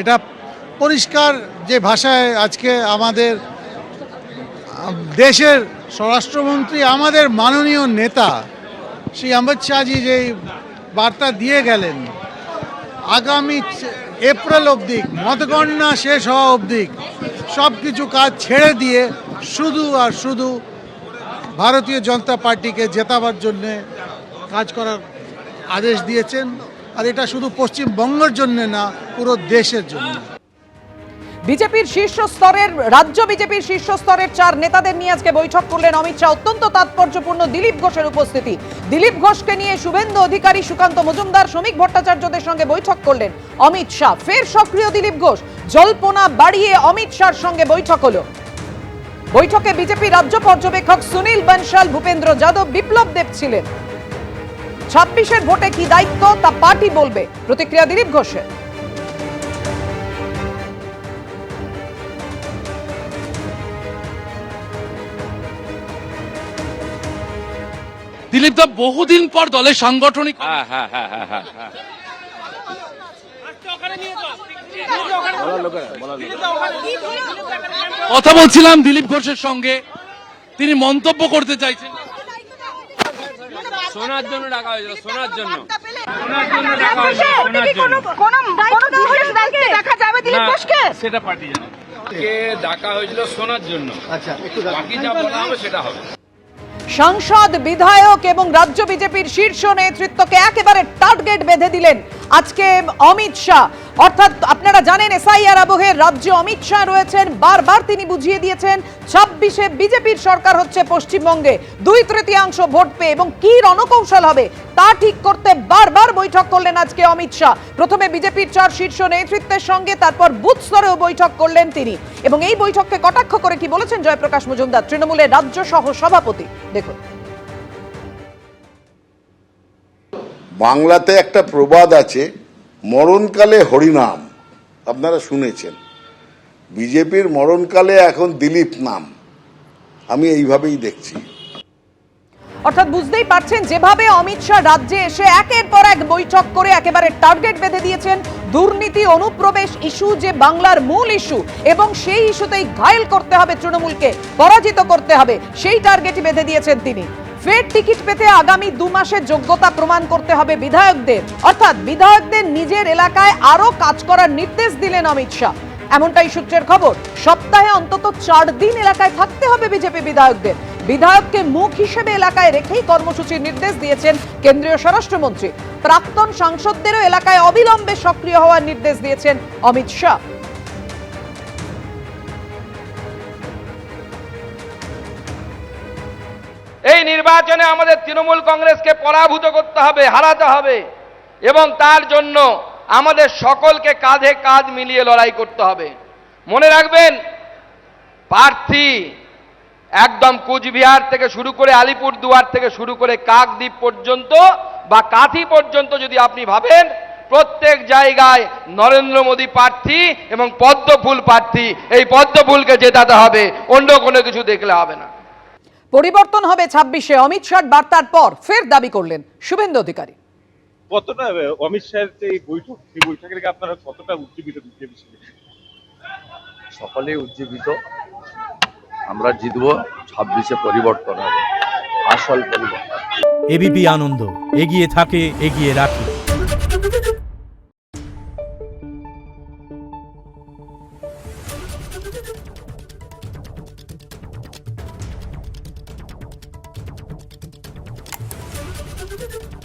এটা পরিষ্কার যে ভাষায় আজকে আমাদের দেশের স্বরাষ্ট্রমন্ত্রী, আমাদের মাননীয় নেতা শ্রী অমিত শাহজি যে বার্তা দিয়ে গেলেন, আগামী এপ্রিল অবধি মতগণনা শেষ হওয়া অবধি সব কিছু কাজ ছেড়ে দিয়ে শুধু আর শুধু ভারতীয় জনতা পার্টিকে জেতাবার জন্যে কাজ করার আদেশ দিয়েছেন। আর এটা শুধু পশ্চিমবঙ্গের জন্য না, পুরো দেশের জন্য। বিজেপির শীর্ষ স্তরের রাজ্য বিজেপির শীর্ষ স্তরের 4 নেতাদের নিয়ে আজকে বৈঠক করলেন অমিত শাহ। অত্যন্ত তাৎপর্যপূর্ণ দিলীপ ঘোষের উপস্থিতি। দিলীপ ঘোষকে নিয়ে শুভেন্দু অধিকারী, সুকান্ত মজুমদার, শ্রমিক ভট্টাচার্যদের সঙ্গে বৈঠক করলেন অমিত শাহ। ফের সক্রিয় দিলীপ ঘোষ, জল্পনা বাড়িয়ে অমিত শাহর সঙ্গে বৈঠক হলো। বৈঠকে বিজেপি রাজ্য পর্যবেক্ষক সুনীল বনশাল, ভূপেন্দ্র যাদব, বিপ্লব দেব ছিলেন। 26-এর ভোটে কি দায়িত্ব তা পার্টি বলবে, প্রতিক্রিয়া দিলীপ ঘোষের। দিলীপ দা বহুদিন পর দলের সাংগঠনিক কথা বলছিলাম দিলীপ ঘোষের সঙ্গে, তিনি মন্তব্য করতে চাইছেন। শোনার জন্য ডাকা হয়েছিল, শোনার জন্য সেটা পার্টি জানে, ডাকা হয়েছিল শোনার জন্য। আচ্ছা, বাকি যা বলা হবে সেটা হবে। সাংসদ, বিধায়ক এবং রাজ্য বিজেপির শীর্ষ নেতৃত্বকে একেবারে টার্গেট বেঁধে দিলেন আজকে অমিত শাহ। অর্থাৎ আপনারা জানেন এসআইআর আবহে রাজ্যে অমিত শাহ রয়েছেন। বারবার তিনি বুঝিয়ে দিয়েছেন 26-এ বিজেপির সরকার হচ্ছে পশ্চিমবঙ্গে, 2/3 ভোট পেয়ে, এবং কি রণকৌশল হবে তা ঠিক করতে বারবার বৈঠক করলেন আজকে অমিত শাহ। প্রথমে বিজেপির 4 শীর্ষ নেতৃত্বের সঙ্গে, তারপর বুথ স্তরেও বৈঠক করলেন তিনি। এবং এই বৈঠককে কটাক্ষ করে কি বলেছেন জয়প্রকাশ মজুমদার, তৃণমূলের রাজ্য সহ সভাপতি, দেখুন। বাংলাতে একটা প্রবাদ আছে, মরণকালে হরিনাম, আপনারা শুনেছেন। বিজেপির মরণকালে এখন দিলীপ নাম, আমি এইভাবেই দেখছি। অর্থাৎ বুঝতেই পারছেন যেভাবে অমিত শাহ রাজ্যে এসে একের পর এক বৈঠক করে একেবারে টার্গেট বেঁধে দিয়েছেন। দুর্নীতি, অনুপ্রবেশ ইস্যু যে বাংলার মূল ইস্যু, এবং সেই ইস্যুতেই ঘায়েল করতে হবে তৃণমূলকে, পরাজিত করতে হবে, সেই টার্গেটই বেঁধে দিয়েছেন তিনি। ফের টিকিট পেতে আগামী 2 মাসের যোগ্যতা প্রমাণ করতে হবে বিধায়কদের। অর্থাৎ বিধায়কদের নিজের এলাকায় আরো কাজ করার নির্দেশ দিলেন অমিত শাহ। এমনটাই সূত্রের খবর। সপ্তাহে অন্তত 4 দিন এলাকায় থাকতে হবে বিজেপি বিধায়কদের। বিধায়ককে মুখ হিসেবে এলাকায় রেখেই কর্মসূচির নির্দেশ দিয়েছেন কেন্দ্রীয় স্বরাষ্ট্রমন্ত্রী। প্রাক্তন সাংসদদেরও এলাকায় অবিলম্বে সক্রিয় হওয়ার নির্দেশ দিয়েছেন অমিত শাহ। এই নির্বাচনে আমাদের তৃণমূল কংগ্রেসকে পরাভূত করতে হবে, হারাতে হবে, এবং তার জন্য আমাদের সকলকে কাঁধে কাঁধ মিলিয়ে লড়াই করতে হবে। মনে রাখবেন, প্রার্থী একদম কুচবিহার থেকে শুরু করে আলিপুরদুয়ার থেকে শুরু করে কাকদ্বীপ পর্যন্ত বা কাঁথি পর্যন্ত যদি আপনি ভাবেন, প্রত্যেক জায়গায় নরেন্দ্র মোদী প্রার্থী এবং পদ্মফুল প্রার্থী। এই পদ্মফুলকে জেতাতে হবে, অন্য কোনো কিছু দেখলে হবে না। পরিবর্তন হবে 26-এ, অমিত শাহ বার্তার পর ফের দাবি করলেন শুভেন্দু অধিকারী। কতটা অমিত শাহের যে বৈঠক, সেই বৈঠকের আপনারা কতটা উজ্জীবিত? সকলে উজ্জীবিত। আমরা জিতবো, 26-এ পরিবর্তন হবে, আসল পরিবর্তন। এবিপি আনন্দ, এগিয়ে থাকে, এগিয়ে রাখে। Thank you.